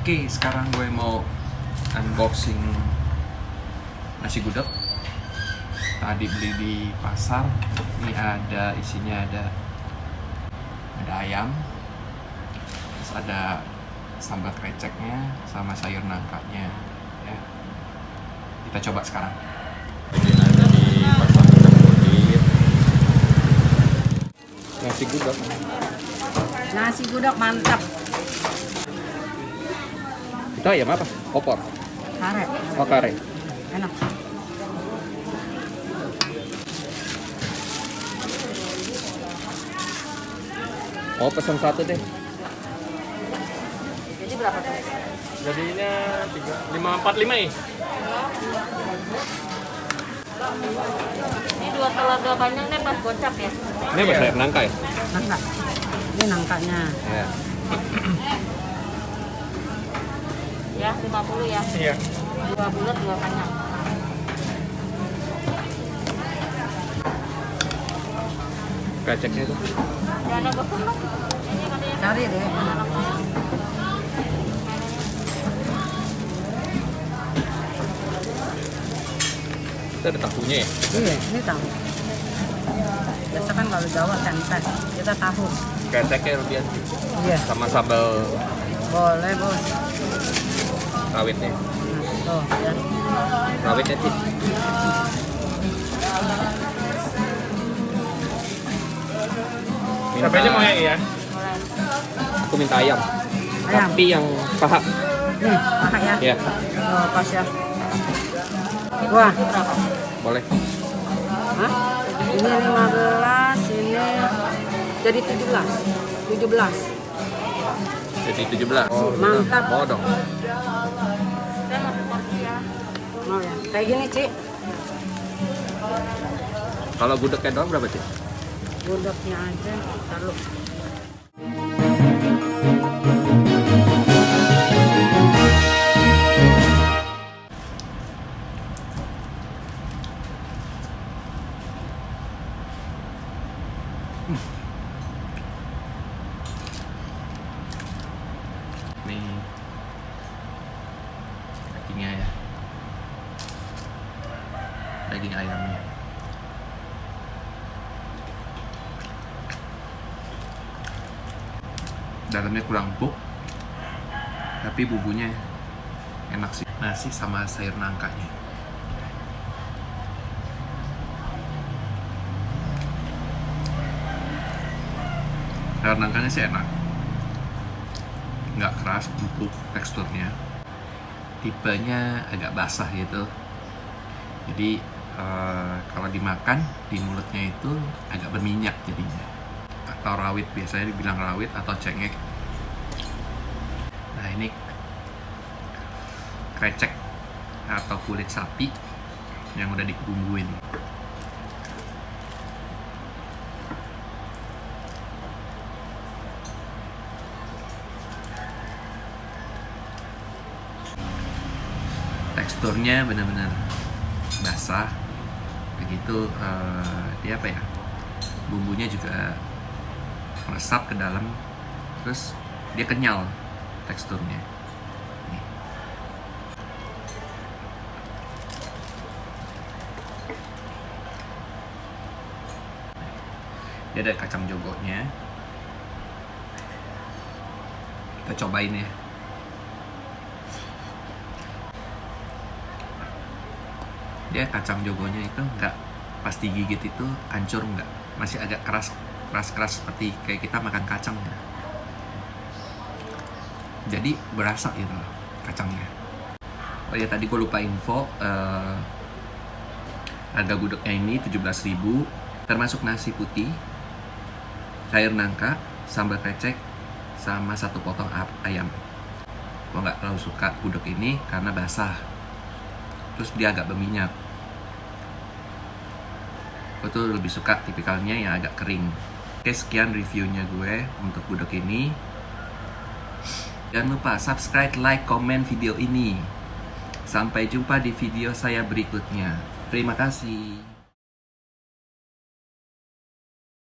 Oke, sekarang gue mau unboxing nasi gudeg. Tadi beli di pasar. Ini ada isinya, ada ayam, terus ada sambal kreceknya sama sayur nangkanya. Ya, kita coba sekarang. Ini ada di pasar Udin. Nasi gudeg. Nasi gudeg mantap. Itu ayam apa? Opor. Kare. Oh, kare. Enak. Oh, pesan satu deh. Jadi berapa tuh? Jadinya 545 nih. Ini dua telaga panjang deh pas gocap ya. Ini apa, sayur nangka ya? Nangka. Ini nangkanya. Ya. Ya 50 ya. Iya. Dua bulat dua panjang. Kreceknya itu. Ya ada gosong dong. Ini katanya. Cari deh. Itu ada tahunya ya? Iya, ini tahu. Biasa kan kalau Jawa tempe, kita tahu. Kreceknya lebih Iya. sama sambal Boleh bos. rawitnya. Nah, tuh ya. Rawitnya sih. Cabenya mau yang iya. Mulai. Aku minta ayam. Ayam. Tapi yang paha. Nih, pakai ya. Ya, Oh, pas ya. Wah, boleh. hah? Ini 15, ini jadi 17. 17. Jadi 17. Oh, Mantap. Mau dong. Saya masuk porsi ya. Mau ya. Kayak gini, Ci. Kalau gudegnya doang berapa sih? Gudegnya aja taruh. Nih dagingnya ya, daging ayamnya. Dalamnya kurang empuk, tapi bumbunya enak sih. Nasi sama sayur nangkanya. Sayur nangkanya sih enak, nggak keras, empuk teksturnya. Tipenya agak basah gitu, jadi kalau dimakan di mulutnya itu agak berminyak jadinya. Atau rawit, biasanya dibilang rawit atau cengek. Nah, ini krecek atau kulit sapi yang udah dibumbuin. Teksturnya benar-benar basah, begitu dia apa ya, bumbunya juga meresap ke dalam, terus dia kenyal teksturnya. Nih. Dia ada kacang jogoknya, kita cobain ya. Dia kacang jogonya itu nggak, pas digigit itu hancur nggak, masih agak keras seperti kayak kita makan kacang ya. Jadi berasa gitu loh kacangnya. Oh ya, tadi gue lupa info, harga gudegnya ini 17.000, termasuk nasi putih, sayur nangka, sambal krecek, sama 1 potong ayam. Gue nggak terlalu suka gudeg ini karena basah, terus dia agak berminyak. Gue tuh lebih suka tipikalnya yang agak kering. Oke, sekian reviewnya gue untuk gudeg ini. Jangan lupa subscribe, like, komen video ini. Sampai jumpa di video saya berikutnya. Terima kasih.